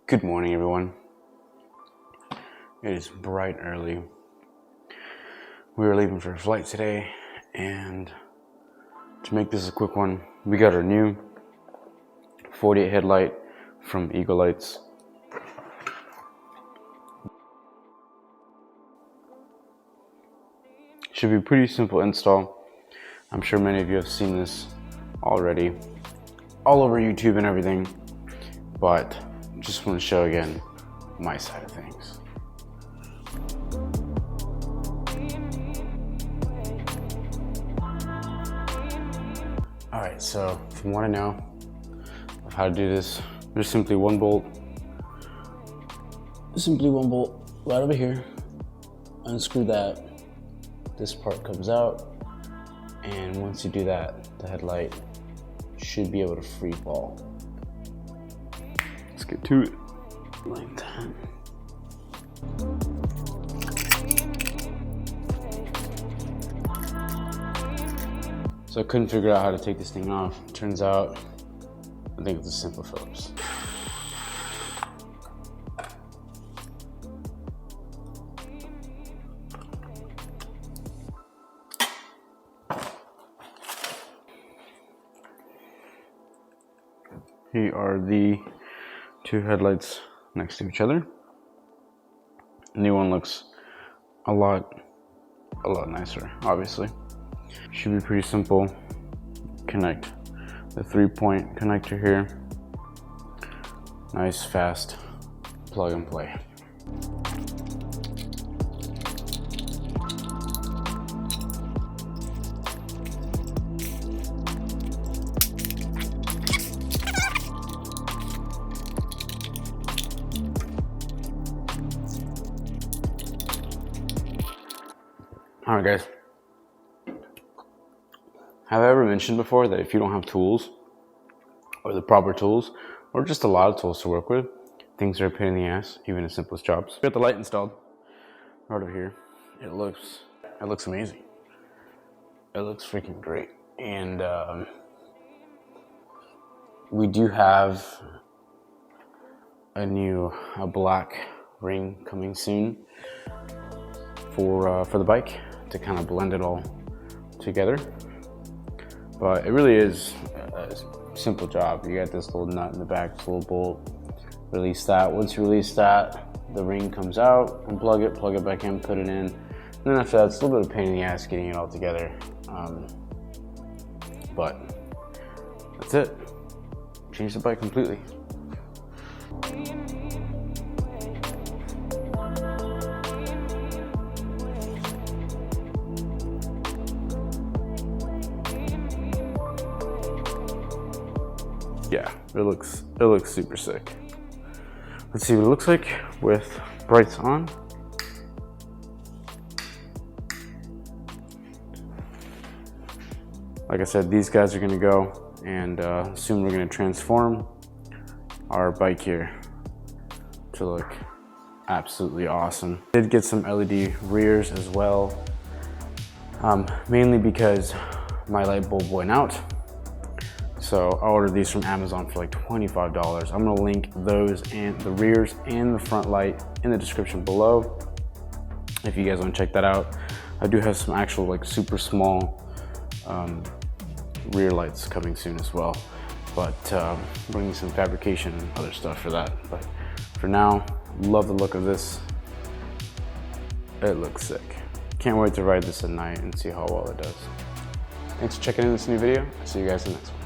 Good morning, everyone. It is bright early. We are leaving for a flight today, and to make this a quick one, we got our new 48 headlight from Eagle Lights. Should be a pretty simple install. I'm sure many of you have seen this already, all over YouTube and everything, but just want to show again my side of things. Alright, so if you want to know of how to do this, there's simply one bolt right over here. Unscrew that, this part comes out, and once you do that, the headlight should be able to free fall. Let's get to it. Like that. So I couldn't figure out how to take this thing off. Turns out, I think it's a simple Phillips. Here are the two headlights next to each other. The new one looks a lot nicer, obviously. Should be pretty simple. Connect the 3-point connector here. Nice, fast plug and play. All right, guys. Have I ever mentioned before that if you don't have tools, or the proper tools, or just a lot of tools to work with, things are a pain in the ass, even the simplest jobs. We got the light installed right over here. It looks amazing. It looks freaking great. And we do have a black ring coming soon for the bike to kind of blend it all together. But it really is a simple job. You got this little nut in the back, this little bolt. Release that. Once you release that, the ring comes out, unplug it, plug it back in, put it in. And then after that, it's a little bit of a pain in the ass getting it all together. But that's it. Change the bike completely. Yeah, it looks super sick. Let's see what it looks like with brights on. Like I said, these guys are gonna go, and soon we're gonna transform our bike here to look absolutely awesome. Did get some LED rears as well, mainly because my light bulb went out. So I ordered these from Amazon for like $25. I'm gonna link those and the rears and the front light in the description below if you guys wanna check that out. I do have some actual like super small rear lights coming soon as well, but bringing some fabrication and other stuff for that. But for now, love the look of this. It looks sick. Can't wait to ride this at night and see how well it does. Thanks for checking in this new video. I'll see you guys in the next one.